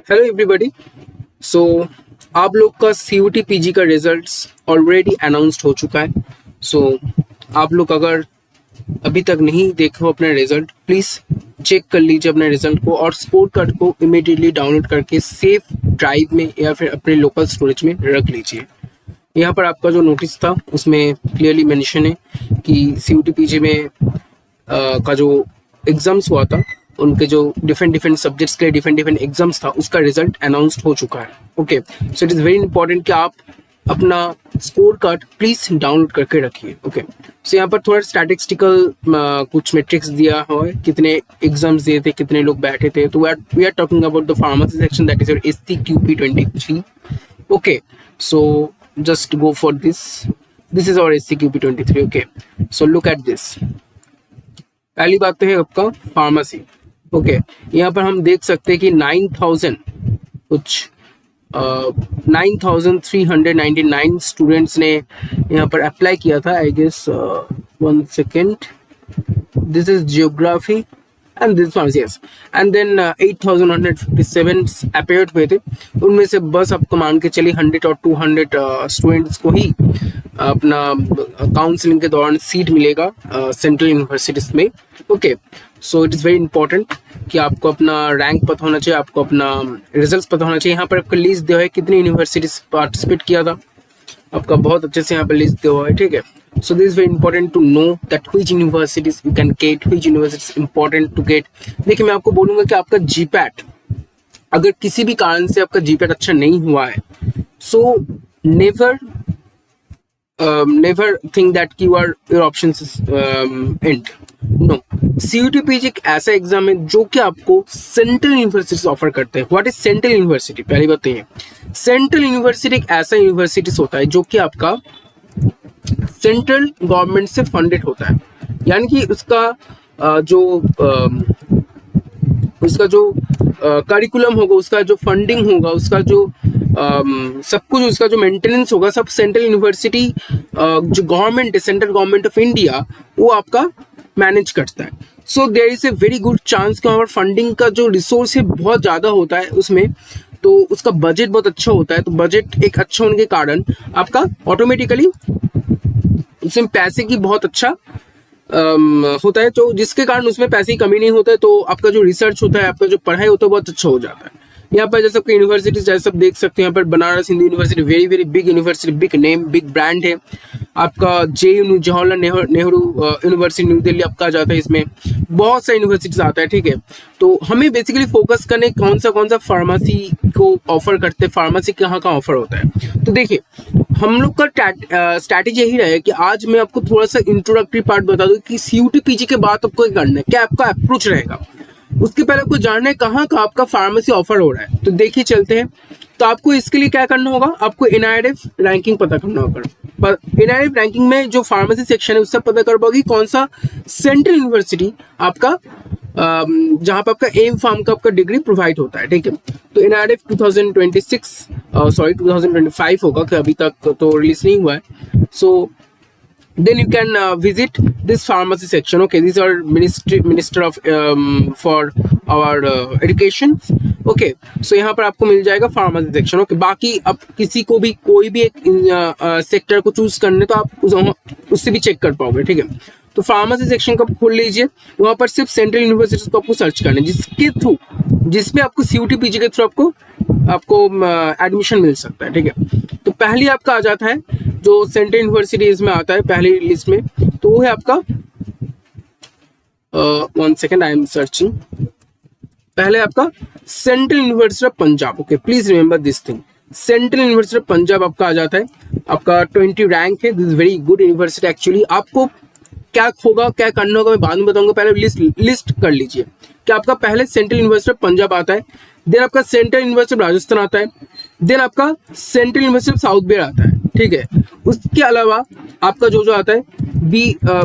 Hello everybody. सो आप लोग का CUT PG का रिजल्ट्स ऑलरेडी अनाउंस्ड हो चुका है। सो आप लोग अगर अभी तक नहीं देखे हो अपना रिजल्ट, प्लीज़ चेक कर लीजिए अपने रिजल्ट को और स्कोर कार्ड को इमीडिएटली डाउनलोड करके सेफ ड्राइव में या फिर अपने लोकल स्टोरेज में रख लीजिए। यहाँ पर आपका जो नोटिस था उसमें क्लियरली मेंशन है कि CUT PG में का जो एग्ज़ाम्स हुआ था, उनके जो डिफरेंट सब्जेक्ट्स के डिफरेंट एग्जाम्स था, उसका रिजल्ट अनाउंस्ड हो चुका है। Okay, so it is very important कि आप अपना स्कोर कार्ड प्लीज़ डाउनलोड करके रखिए। ओके, सो यहाँ पर थोड़ा स्टैटिस्टिकल कुछ मैट्रिक्स दिया हुआ है, कितने एग्जाम्स दिए थे, कितने लोग बैठे थे। तो we are talking about the pharmacy section, that is your SCQP 23। Okay, so just go for this is our SCQP 23। okay, so look at this। पहली बात तो है आपका फार्मेसी। ओके, यहाँ पर हम देख सकते हैं कि 9,399 स्टूडेंट्स ने यहाँ पर अप्लाई किया था। I guess 1 second, this is geography and this pharmacy, yes. And then 8,157 appeared हुए थे। उनमें से बस आपको मान के चलिए 100 और 200 स्टूडेंट्स को ही अपना काउंसलिंग के दौरान सीट मिलेगा सेंट्रल यूनिवर्सिटीज में। Okay, so it is very important कि आपको अपना रैंक पता होना चाहिए, आपको अपना रिजल्ट्स पता होना चाहिए। यहाँ पर आपका लिस्ट दिया है कितनी यूनिवर्सिटीज पार्टिसिपेट किया था, आपका बहुत अच्छे से यहाँ पर लिस्ट दिया हुआ है। ठीक है, so this is very important to know that which universities you can get, which universities important to get. देखिए, मैं आपको बोलूँगा कि आपका GPAT, अगर किसी भी कारण से आपका GPAT अच्छा नहीं हुआ है, सो never think that your options is end। no, CUT PG एक ऐसा एग्जाम है जो कि आपको सेंट्रल यूनिवर्सिटीज ऑफर करते हैं। What is central university? पहली बात ये, सेंट्रल यूनिवर्सिटी एक ऐसा यूनिवर्सिटीज होता है जो कि आपका सेंट्रल गवर्नमेंट से फंडेड होता है, यानी कि उसका जो करिकुलम होगा, उसका जो फंडिंग होगा, उसका जो सब कुछ, उसका जो मेंटेनेंस होगा, सब सेंट्रल यूनिवर्सिटी जो गवर्नमेंट है, सेंट्रल गवर्नमेंट ऑफ इंडिया, वो आपका मैनेज करता है। So there is a very good chance कि वहाँ पर फंडिंग का जो रिसोर्स है बहुत ज़्यादा होता है उसमें, तो उसका बजट बहुत अच्छा होता है। तो बजट एक अच्छा होने के कारण आपका ऑटोमेटिकली उसमें पैसे की बहुत अच्छा होता है, तो जिसके कारण उसमें पैसे की कमी नहीं होता है। तो आपका जो रिसर्च होता है, आपका जो पढ़ाई होता है, बहुत अच्छा हो जाता है। यहाँ पर जैसे आपकी यूनिवर्सिटीज जैसे आप देख सकते हैं, यहाँ पर Banaras Hindu university, very very big university, big name, big brand है। आपका JUN Jawaharlal Nehru university new Delhi आपका आ जाता है। इसमें बहुत सारी यूनिवर्सिटीज आता है। ठीक है, तो हमें बेसिकली फोकस करने कौन सा फार्मेसी को ऑफर करते हैं, फार्मेसी कहाँ ऑफर होता है। तो देखिए, हम लोग का स्ट्रैटेजी यही रहा है कि आज मैं आपको थोड़ा सा इंट्रोडक्टरी पार्ट बता दूं कि CUT PG के बाद आपको क्या करना है, क्या आपका अप्रोच रहेगा। उसके पहले आपको जानना है कहाँ का आपका फार्मेसी ऑफर हो रहा है। तो देखिए चलते हैं। तो आपको इसके लिए क्या करना होगा, आपको NIRF रैंकिंग पता करना होगा। पर NIRF रैंकिंग में जो फार्मेसी सेक्शन है उससे पता कर पाओगे कौन सा सेंट्रल यूनिवर्सिटी आपका जहाँ पर आपका एम फार्म का आपका डिग्री प्रोवाइड होता है। ठीक है, तो NIRF 2025 होगा, कि अभी तक तो रिलीज नहीं हुआ है। सो then you can visit this pharmacy section। okay, these are minister of for our education। okay, so यहाँ पर आपको मिल जाएगा फार्मेसी सेक्शन। ओके, बाकी अब किसी को भी कोई भी एक सेक्टर को चूज करने, तो आप उससे भी चेक कर पाओगे। ठीक है, तो फार्मेसी सेक्शन को खोल लीजिए, वहाँ पर सिर्फ सेंट्रल यूनिवर्सिटीज को आपको सर्च करना है, जिसके थ्रू, जिसमें आपको CUT PG के थ्रू आपको एडमिशन मिल सकता है। ठीक है, तो पहली आपका आ जाता है जो सेंट्रल यूनिवर्सिटीज में आता है पहली लिस्ट में, तो वो है आपका 1 सेकेंड, आई एम सर्चिंग। पहले आपका central university of Punjab. Okay, please remember this thing, central university of Punjab आपका आ जाता है। आपका 20 रैंक है। This is very good university actually. आपको क्या होगा, क्या करना होगा, मैं बाद में बताऊंगा। पहले लिस्ट कर लीजिए कि आपका पहले सेंट्रल यूनिवर्सिटी ऑफ पंजाब आता है, देन आपका सेंट्रल यूनिवर्सिटी ऑफ राजस्थान आता है, देन आपका central university of south Bihar आता है। ठीक है, उसके अलावा आपका जो आता है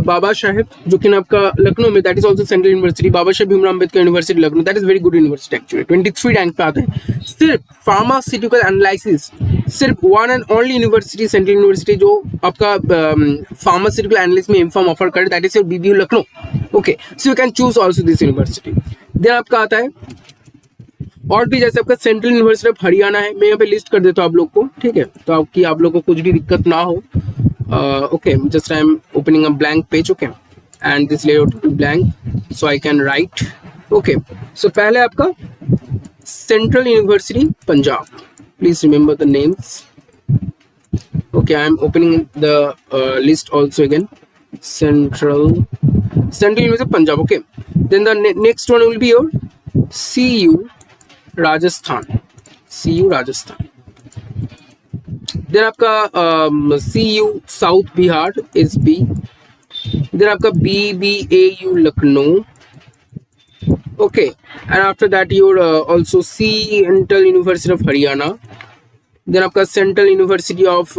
बाबा साहेब, जो कि आपका लखनऊ में, that is also central university. Baba Saheb Bhimrao Ambedkar university Lucknow, that is very good university actually. 23 rank पे आता है। सिर्फ फार्मास्यूटिकल एनालिसिस, सिर्फ one and only university, central university जो आपका फार्मास्यूटिकल एनालिसिस में इन्फॉर्म ऑफर करे, that is your BBU Lucknow. Okay, so you can choose also this university. Then आपका आता है और भी जैसे आपका सेंट्रल यूनिवर्सिटी ऑफ हरियाणा है, मैं यहाँ पे लिस्ट कर देता हूँ आप लोग को, ठीक है, तो आपकी आप लोग को कुछ भी दिक्कत ना हो. Okay, just I am opening a blank page. Okay, and this layout will be blank so I can write. Okay, so पहले आपका central university Punjab, please remember the names. Okay, I am opening the list also again. Central University of Punjab. Okay, then the next one will be your CU Rajasthan. CU Rajasthan. Then आपका CU South Bihar SB. Then आपका BBAU Lucknow. Okay, and after that your also Central University of Haryana. Then आपका central university of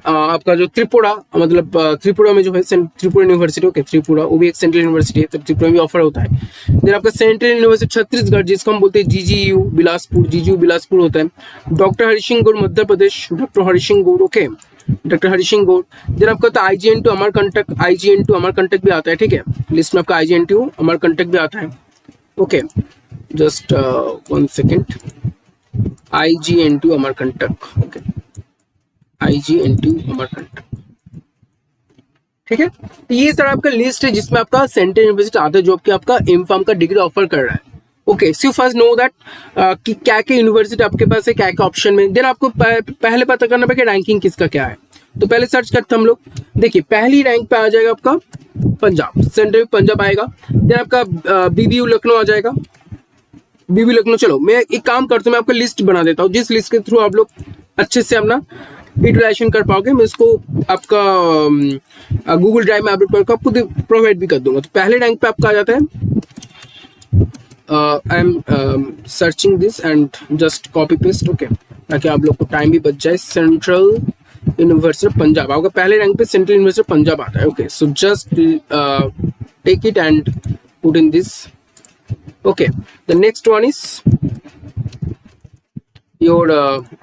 आपका जो त्रिपुरा, मतलब त्रिपुरा में जो है Tripura university. Okay, Tripura वो भी एक सेंट्रल यूनिवर्सिटी है, तो त्रिपुरा में भी ऑफर होता है. देन आपका सेंट्रल यूनिवर्सिटी छत्तीसगढ़, जिसको हम बोलते हैं GGU बिलासपुर, GGU बिलासपुर होता है. डॉक्टर हरिसिंह गौर मध्य प्रदेश, डॉक्टर हरिसिंह गौर. ओके, डॉक्टर हरिसिंह गौर. देन आपका तो IGN2 अमरकंटक भी आता है, ठीक है, लिस्ट में आपका IGN2 अमरकंटक भी आता है. Okay, just 1 second. IGN2 Amarkantak. Okay, IGN2 Amarkantak, ठीक है. तो ये सर आपका लिस्ट है जिसमें आपका सेंट्रल यूनिवर्सिटी आता है जो आपके आपका एमफार्म का डिग्री ऑफर कर रहा है. Okay, so first know that कि क्या क्या यूनिवर्सिटी आपके पास है, क्या क्या ऑप्शन में. देन आपको पहले पता करना पड़ेगा रैंकिंग किसका क्या है. तो पहले सर्च करते हम लोग. देखिए, पहली रैंक पे आ जाएगा आपका पंजाब, सेंट्रल पंजाब आएगा. देन आपका BBU लखनऊ आ जाएगा. BBU लखनऊ, चलो मैं एक काम करता हूँ, मैं आपको लिस्ट बना देता हूँ जिस लिस्ट के थ्रू आप लोग अच्छे से अपना यूटिलाइजेशन कर पाओगे. मैं इसको आपका गूगल ड्राइव में अपलोड करके आपको प्रोवाइड भी कर दूंगा. तो पहले रैंक पे आपका आ जाता है, I am searching this and just copy paste. Okay, ताकि आप लोग को टाइम भी बच जाए. सेंट्रल यूनिवर्सिटी पंजाब, आपका पहले रैंक पे सेंट्रल यूनिवर्सिटी पंजाब आता है. Okay, so just take it and put in this. Okay, the next one is your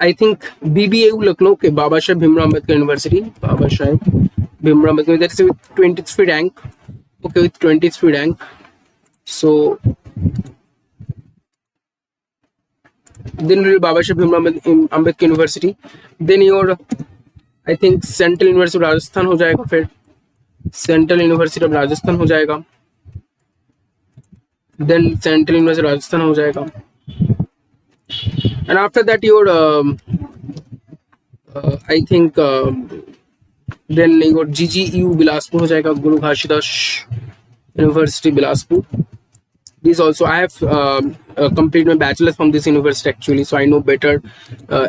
I think BBAU Lucknow. Okay, Baba Saheb Bhimrao Ambedkar University, Baba Saheb Bhimrao Ambedkar, that's with 23 rank. Okay, with 23 rank. So then will Baba Saheb Bhimrao Ambedkar University. Then your I think Central University of Rajasthan हो जाएगा. फिर Central University of Rajasthan हो जाएगा. Then central university Rajasthan हो जाएगा. And after that your I think then your GGU Bilaspur हो जाएगा, Guru Ghasidas university Bilaspur. This also I have complete my bachelors from this university actually, so I know better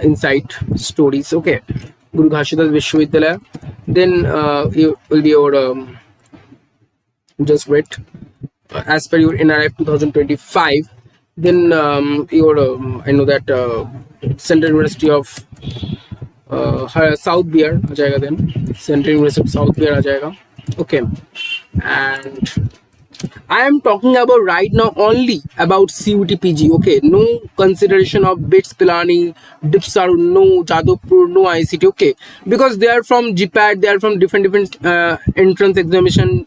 insight stories. Okay, Guru Ghasidas Vishwavidyalaya. Then you will be your just wait as per your NRF 2025. Then your I know that Central University of South Bihar आ जाएगा. then Central University of South Bihar आ जाएगा. Okay, and I am talking about right now only about CUT-PG. Okay, no consideration of BITS Pilani, Dipsaru, no Jadavpur, no ICT. Okay, because they are from GPAT, they are from different entrance examination.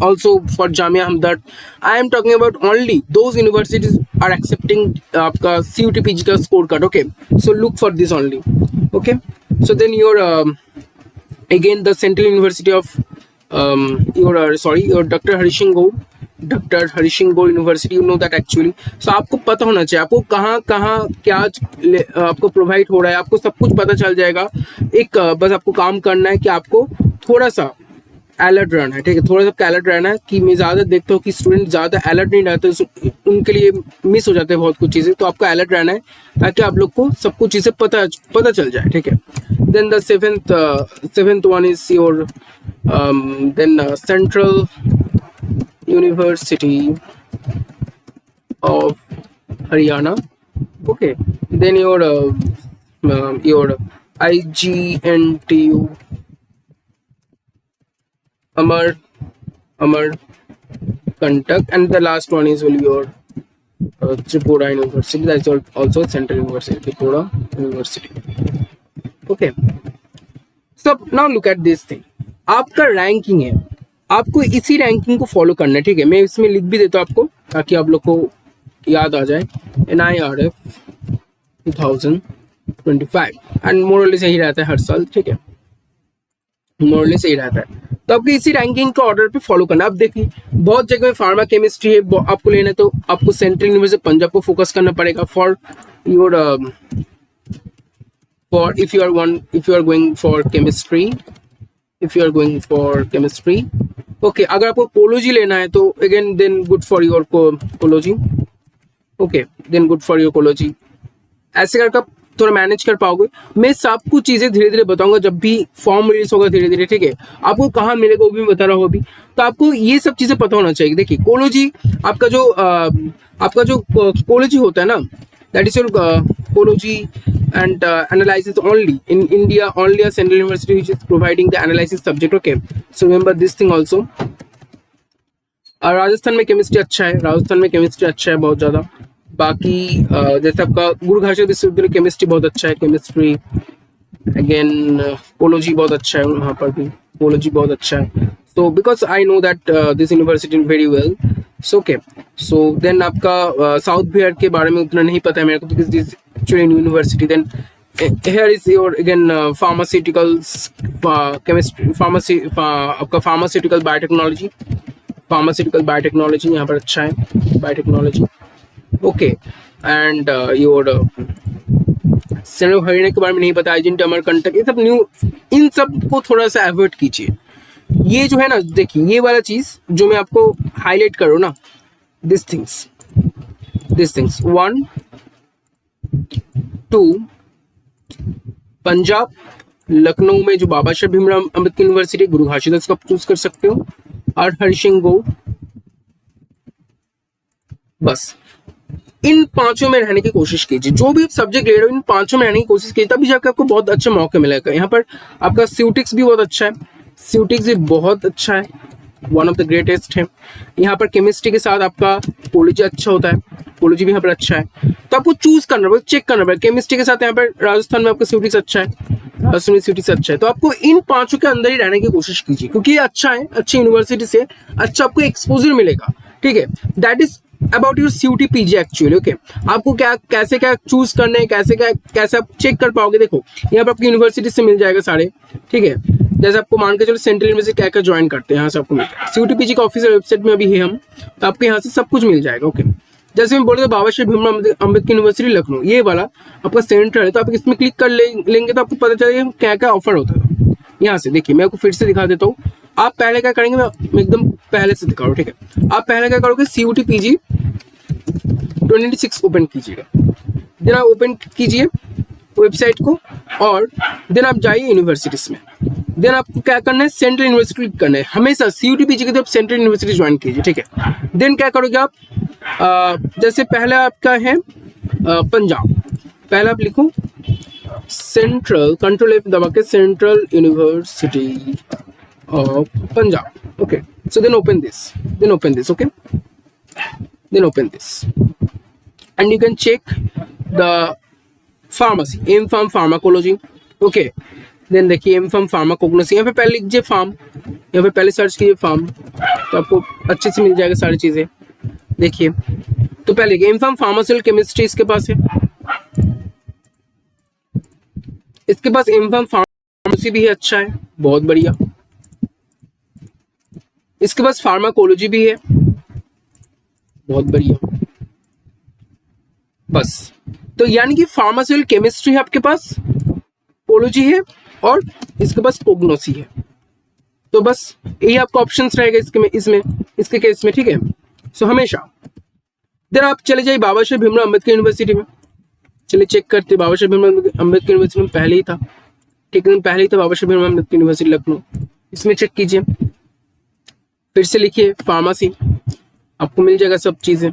Also for Jamia Hamdard, I am talking about only those universities are accepting आपका CUT-PG का score card. Okay, so look for this only. Okay, so then your again the Central University of your Dr. Harisingh Gaur University, you know that actually. So आपको पता होना चाहिए आपको कहाँ क्या आपको प्रोवाइड हो रहा है, आपको सब कुछ पता चल जाएगा. एक बस आपको काम करना है कि आपको थोड़ा सा अलर्ट रहना है, ठीक है, थोड़ा सा अलर्ट रहना है. कि मैं ज़्यादा देखता हूँ कि स्टूडेंट ज़्यादा अलर्ट नहीं रहते, उनके लिए मिस हो जाते हैं बहुत कुछ चीज़ें. तो आपको अलर्ट रहना है ताकि आप लोग को सब कुछ चीज़ें पता चल जाए, ठीक है. Then the seventh one is your then central university of Haryana. Okay, then your IGNTU Amarkantak, and the last one is will be your Tripura University. That's also Central University, Tripura University. Okay, so now look at this thing. आपका ranking है, आपको इसी ranking को follow करना है, ठीक है। मैं इसमें लिख भी देता हूँ आपको ताकि आप लोग को याद आ जाए। NIRF 2025 एंड मोरली सही रहता है हर साल, ठीक है, मोरली सही रहता है। तो आपको इसी रैंकिंग का ऑर्डर पे फॉलो करना। अब देखिए बहुत जगह में फार्मा केमिस्ट्री है, आपको लेना है तो आपको सेंट्रल यूनिवर्सिटी पंजाब को फोकस करना पड़ेगा for your for if you are going for chemistry, okay, अगर आपको कोलोजी लेना है तो again then good for your कोलोजी, okay, then good for your कोलोजी। ऐसे करके आप थोड़ा मैनेज कर पाओगे। मैं सब कुछ चीजें धीरे धीरे बताऊंगा जब भी फॉर्म रिलीज होगा धीरे धीरे, ठीक है। आपको कहाँ मिलेगा वो भी बता रहा हूँ अभी, तो आपको ये सब चीजें पता होना चाहिए। देखिए कोलोजी आपका जो कोलोजी होता है ना, that is your कोलोजी and analysis only in India, only a central university which is providing the analysis subject, okay, so remember this thing also। और राजस्थान में केमिस्ट्री अच्छा है, बहुत ज़्यादा। बाकी जैसे आपका गुरु घाटी विश्वविद्यालय केमिस्ट्री बहुत अच्छा है, केमिस्ट्री अगेन कोलोजी बहुत अच्छा है, वहाँ पर भी कोलोजी बहुत अच्छा है। so because I know that this university very well, so okay, so then आपका साउथ बिहार के बारे में उतना नहीं पता है मेरे को because this actually university। then here is your again pharmaceuticals, chemistry, pharmacy, आपका pharmaceutical बायोटेक्नोलॉजी यहाँ पर अच्छा है, biotechnology, okay. And your Haryana के बारे में नहीं पता, एजेंट अमरकंटक, ये सब न्यू, इन सब को थोड़ा सा अवॉइड कीजिए। ये जो है ना, देखिए ये वाला चीज जो मैं आपको हाईलाइट करूँ ना, दिस थिंग्स 1 2 पंजाब लखनऊ में जो बाबा साहेब भीमराव अम्बेडकर यूनिवर्सिटी, गुरु घासीदास का चूज कर सकते हो, और हरिसिंह गो, बस इन पांचों में रहने की कोशिश कीजिए। जो भी सब्जेक्ट ले रहे हो इन पांचों में रहने की कोशिश कीजिए, तभी जाकर आपको बहुत अच्छे मौके मिलेगा। यहाँ पर आपका स्यूटिक्स भी बहुत अच्छा है, वन ऑफ द ग्रेटेस्ट है। यहाँ पर केमिस्ट्री के साथ आपका कोलोजी अच्छा होता है, कोलोजी भी यहाँ पर अच्छा है। तो आपको चूज करना पड़ेगा, चेक करना पड़ेगा। केमिस्ट्री के साथ यहाँ पर राजस्थान में आपका स्यूटिक्स अच्छा है, तो आपको इन पांचों के अंदर ही रहने की कोशिश कीजिए, क्योंकि ये अच्छा है, अच्छी यूनिवर्सिटी से अच्छा आपको एक्सपोजर मिलेगा, ठीक है। That is about your CUT PG actually, okay. आपको कैसे चूज करने, कैसे आप चेक कर पाओगे, देखो यहाँ पर आपकी यूनिवर्सिटी से मिल जाएगा सारे, ठीक है। जैसे आपको मान के चलो सेंट्रल यूनिवर्सिटी क्या ज्वाइन करते हैं, यहाँ से आपको मिल जाएगा। CUT PG का ऑफिशियल वेबसाइट में अभी है हम, तो आपको यहाँ से सब कुछ मिल जाएगा, ओके। जैसे मैं बोल रहा था बाबा साहेब भीमराव अम्बेडकर यूनिवर्सिटी लखनऊ, ये वाला आपका सेंटर है, तो आप इसमें क्लिक कर लेंगे तो आपको पता चलेगा क्या क्या ऑफर होता है। यहाँ से देखिए मैं आपको फिर से दिखा देता हूँ। आप पहले क्या करेंगे, मैं एकदम पहले से दिखा रहा हूँ, ठीक है। आप पहले क्या करोगे, CUT PG 26 ओपन कीजिएगा, देन आप ओपन कीजिए वेबसाइट को, और देन आप जाइए यूनिवर्सिटीज में। देन आपको क्या करना है, सेंट्रल यूनिवर्सिटी क्लिक करना है। हमेशा CUT PG के तो आप सेंट्रल यूनिवर्सिटी ज्वाइन कीजिए, ठीक है। देन क्या करोगे आप, जैसे पहला आपका है पंजाब, पहला आप लिखो सेंट्रल, कंट्रोल F दबा के central university of Punjab, okay. So then open this, okay, then open this and you can check the pharmacy, M.Pharm pharmacology, okay। then देखिए M.Pharm pharmacognosy, यहाँ पे पहले लिखिए फार्म, यहाँ पे पहले सर्च कीजिए फार्म, तो आपको अच्छे से मिल जाएगा सारी चीजें। देखिए तो पहले M.Pharm pharmaceutical chemistry इसके पास है, इसके पास M.Pharm pharmacy भी है, अच्छा है, बहुत बढ़िया। इसके पास फार्माकोलॉजी भी है, बहुत बढ़िया। बस तो यानी कि फार्मास्यूटिकल केमिस्ट्री है आपके पास, कोलोजी है, और इसके पास कोग्नोसी है। तो बस यही आपका ऑप्शंस रहेगा इसके केस में, ठीक है। सो हमेशा देन आप चले जाइए बाबा साहेब भीमराव अम्बेडकर यूनिवर्सिटी में, चलिए चेक करते। बाबा साहेब भीमराव अम्बेडकर यूनिवर्सिटी में पहले ही था, ठीक है, पहले ही था बाबा साहेब भीमराव अम्बेडकर यूनिवर्सिटी लखनऊ, इसमें चेक कीजिए। फिर से लिखिए फार्मेसी, आपको मिल जाएगा सब चीजें।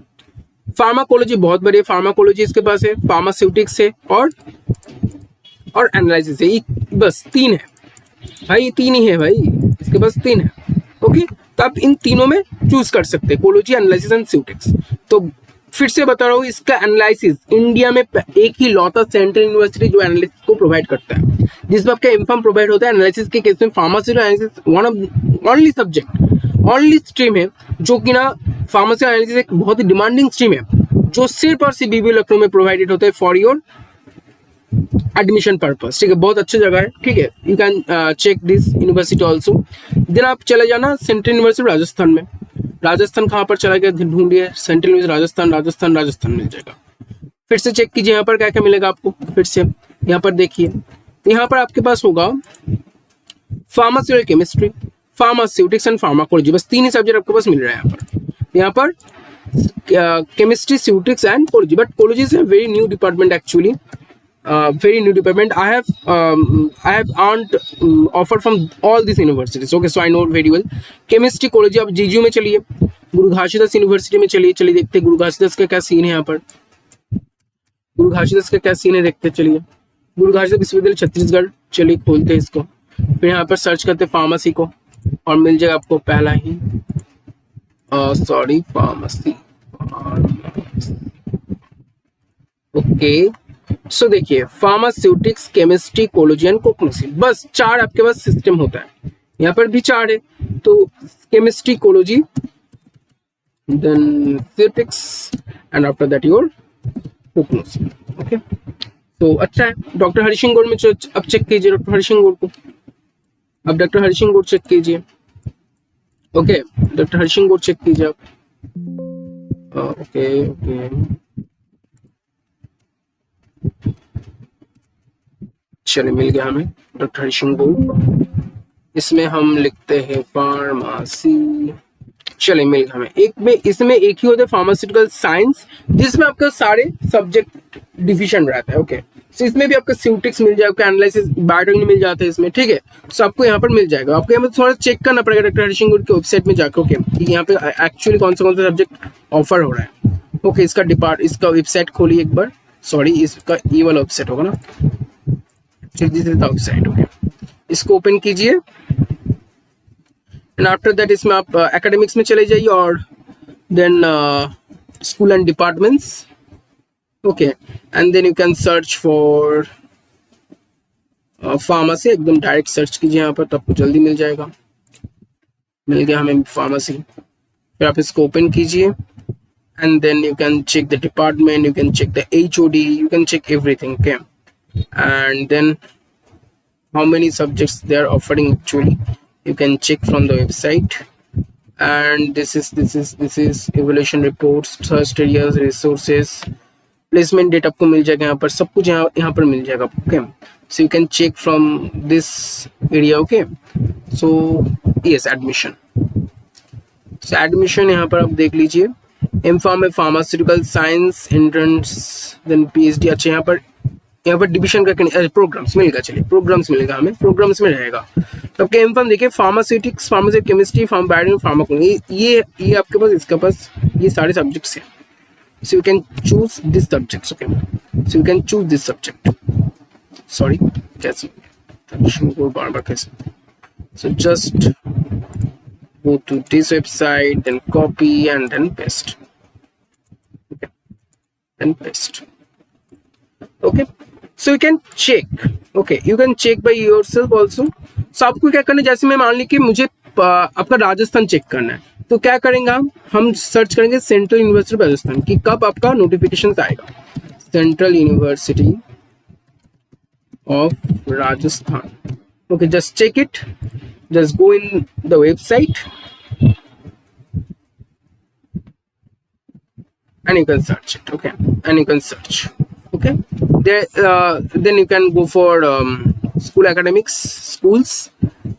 फार्माकोलॉजी बहुत बढ़िया, फार्माकोलॉजी इसके पास है, फार्मास्यूटिक्स है, और एनालिसिस है। बस 3 है भाई, 3 ही है भाई, इसके पास 3 है, ओके। तो आप इन तीनों में चूज कर सकते हैं, कोलॉजी, एनालिसिस एंड स्यूटिक्स। तो फिर से बता रहा हूँ, इसका एनालिसिस इंडिया में एक ही लौता सेंट्रल यूनिवर्सिटी जो एनालिसिस को प्रोवाइड करता है, जिसमें आपका M.Pharm प्रोवाइड होता है। एनालिसिस के केस में pharmaceutical analysis one of only subject only stream है जो कि ना फार्मेसी एनालिसिस एक बहुत ही डिमांडिंग स्ट्रीम है जो सिर्फ और सिर्फ बीबीयू लखनऊ में प्रोवाइडेड होता है फॉर योर एडमिशन पर्पस। ठीक है, बहुत अच्छी जगह है। ठीक है, you can check this university also. Then आप चले जाना सेंट्रल यूनिवर्सिटी राजस्थान में। राजस्थान कहाँ पर चला गया ढूंढिए, सेंट्रल यूनिवर्सिटी राजस्थान, राजस्थान राजस्थान मिल जाएगा। फिर से चेक कीजिए यहाँ पर क्या क्या मिलेगा आपको। फिर से यहाँ पर देखिए, यहाँ पर आपके पास होगा pharmaceutical chemistry, pharmaceutics and pharmacology, बस 3 ही सब्जेक्ट आपके पास मिल रहा है यहाँ पर chemistry, ceutics and cology, but cology is a very new department actually, very new department. I have earned offer from all these universities. Okay, so I know very well. Chemistry, ecology, आप GGU में चलिए, गुरु Ghasidas university में चलिए, चलिए देखते हैं गुरु घासीदास का क्या सीन है यहाँ पर। गुरु घासीदास का क्या सीन है देखते चलिए। गुरु घासीदास विश्वविद्यालय छत्तीसगढ़, चलिए खोलते हैं इसको, फिर यहाँ पर सर्च करते फार्मेसी को और मिल जाएगा आपको पहला ही फार्मेसी। ओके, सो देखिए फार्मास्यूटिक्स, केमिस्ट्री, कोलॉजी एंड कोग्निटिव, बस 4 आपके पास सिस्टम होता है। यहाँ पर भी 4 है, तो chemistry, cology, then ceutics and after that your cognitive. Okay, तो अच्छा है। डॉक्टर हरिसिंह गौड़ में अब चेक कीजिए, डॉक्टर हरिसिंह गौड़ को, अब डॉक्टर हरिसिंह गौड़ चेक कीजिए। Okay, doctor Harisingh Gour check कीजिए आप। ओके ओके, चलिए मिल गया हमें डॉक्टर हरिसिंह गौड़। इसमें हम लिखते हैं फार्मेसी, चलिए मिल गया हमें। एक में इसमें एक ही होता है फार्मास्यूटिकल साइंस, जिसमें आपका सारे सब्जेक्ट डिविजन रहता है। ओके, तो इसमें भी आपका स्यूटिक्स मिल जाएगा, एनालिसिस, बायोटेक्नोलॉजी मिल जाता है इसमें। ठीक है, तो आपको यहाँ पर मिल जाएगा। आपको यहाँ पर थोड़ा चेक करना पड़ेगा डॉक्टर हरिसिंह गौड़ की वेबसाइट में जाकर, ओके, यहाँ पे एक्चुअली कौन सा सब्जेक्ट ऑफर हो रहा है। ओके, इसका वेबसाइट खोलिए एक बार, सॉरी इसका ये वाला वेबसाइट होगा ना, this is the website. Okay, इसको ओपन कीजिए एंड आफ्टर दैट इसमें आप एकेडमिक्स में चले जाइए और then school and departments. Okay, and then you can search for pharmacy, एकदम डायरेक्ट सर्च कीजिए यहाँ पर, तो आपको जल्दी मिल जाएगा। मिल गया हमें फार्मेसी, फिर आप इसको ओपन कीजिए and then you can check the department, you can check the HOD, you can check everything. Okay, and then how many subjects they are offering actually you can check from the website. And this is evaluation reports, thrust areas, resources, placement date आपको मिल जाएगा यहाँ पर, सब कुछ यहाँ पर मिल जाएगा। okay, so you can check from this area. okay, so yes, admission, so admission यहाँ पर आप देख लीजिए। एमफार्म में pharmaceutical science, entrance, then PhD. अच्छा, यहाँ पर डिवीजन का प्रोग्राम्स मिलेगा, चलिए प्रोग्राम्स मिलेगा हमें, प्रोग्राम्स में रहेगा। तो आपके एमफार्म देखिए pharmaceutics, pharmacy, chemistry, biotechnology, pharmacology, ये आपके पास, इसके पास ये सारे सब्जेक्ट्स हैं। सो you can choose this subjects. Okay, so you can choose this subject. Sorry, कैसे बार कैसे, so just go to this website, then copy and then paste. Okay, then paste. Okay, so you can check. Okay, you can check by yourself also. So आपको क्या करना है, जैसे मैं मान ली कि मुझे आपका राजस्थान चेक करना है, तो क्या करेंगे हम सर्च करेंगे सेंट्रल यूनिवर्सिटी राजस्थान की, कब आपका नोटिफिकेशन आएगा। Central university of Rajasthan. Okay, just check it, just go in the website and you can search it. Okay, and you can search. Okay, there then you can go for school academics, schools,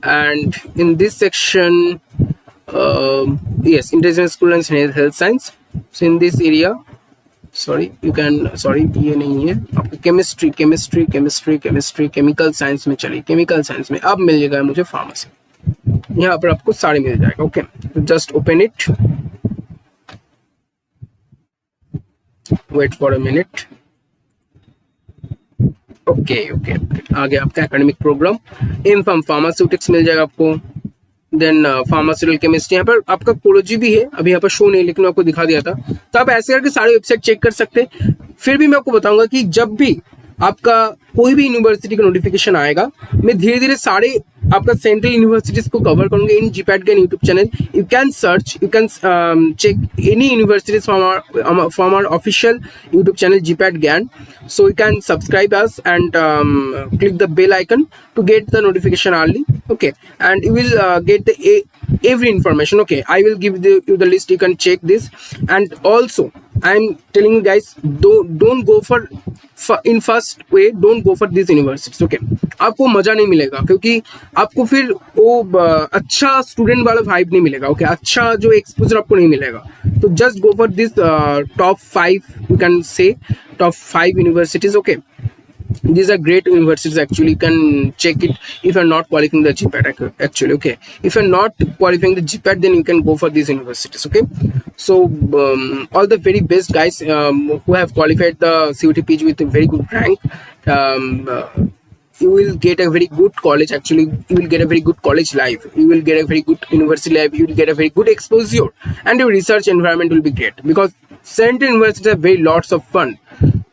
and in this section yes, international school and health science. So in this area, sorry you can, sorry ये नहीं है आपको, chemistry, chemical science में चलिए, chemical science में अब मिल जाएगा मुझे फार्मेसी, यहाँ पर आपको सारे मिल जाएगा। ओके, तो just open it, wait for a minute. Okay, आ गया आपका एकेडमिक प्रोग्राम। एमफार्म फार्मास्यूटिक्स मिल जाएगा आपको, देन फार्मास्यूटिकल केमिस्ट्री, यहाँ पर आपका कोलॉजी भी है, अभी यहाँ पर शो नहीं, लेकिन मैं आपको दिखा दिया था। तो आप ऐसे करके सारे वेबसाइट चेक कर सकते हैं। फिर भी मैं आपको बताऊंगा कि जब भी आपका कोई भी यूनिवर्सिटी का नोटिफिकेशन आएगा, मैं धीरे धीरे सारे आपका सेंट्रल यूनिवर्सिटीज को कवर करूंगा इन जीपैट ज्ञान YouTube channel. You can search, you can check any universities from our official YouTube channel GPAT GAN. So you can subscribe us and click the bell icon to get the notification early. Okay, and you will get the every information. Okay, I will give you the list. You can check this. And also I'm telling you guys, don't go for in first way, don't go for these universities. Okay, आपको मजा नहीं मिलेगा, क्योंकि आपको फिर वो अच्छा student वाला वाइब नहीं मिलेगा. ओके, अच्छा जो एक्सपोजर आपको नहीं मिलेगा. तो just go for this top 5, you can say top 5 universities. Okay, these are great universities. Actually, you can check it if you're not qualifying the GPAT. Actually, okay, if you're not qualifying the GPAT, then you can go for these universities. Okay, so all the very best guys who have qualified the CUTPG with a very good rank. You will get a very good college. Actually, you will get a very good college life, you will get a very good university life, you will get a very good exposure, and your research environment will be great, because central universities have very lots of fun.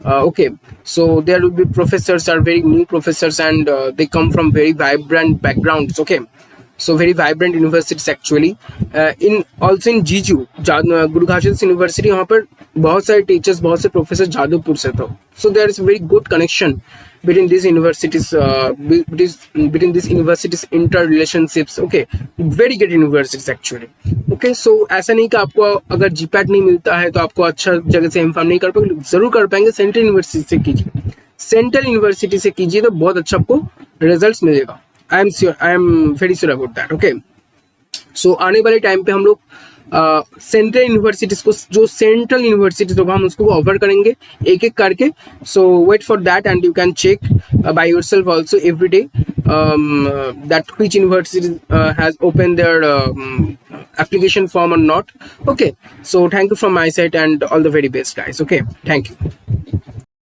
Okay, so there will be professors are very new professors, and they come from very vibrant backgrounds. Okay, so very vibrant universities actually. In also in GGU, Guru Ghazis University, वहाँ पर बहुत सारे teachers, बहुत से professor Jadavpur से थे. So there is a very good connection between these universities, between these universities interrelationships. Okay, very good universities actually. Okay, so ऐसा नहीं कि आपको अगर जीपैट नहीं मिलता है तो आपको अच्छा जगह से एमफार्म नहीं कर पाएंगे. जरूर कर पाएंगे. सेंट्रल यूनिवर्सिटी से कीजिए, सेंट्रल यूनिवर्सिटी से कीजिए तो बहुत अच्छा आपको रिजल्ट्स मिलेगा. I am very sure about that. Okay, so आने वाले टाइम पे हम लोग सेंट्रल यूनिवर्सिटीज को, जो सेंट्रल यूनिवर्सिटीज होगा, हम उसको ऑफर करेंगे एक एक करके. So wait for that and you can check by yourself also every day that which university has opened their application form or not. Okay, so thank you from my side and all the very best guys. Okay, thank you.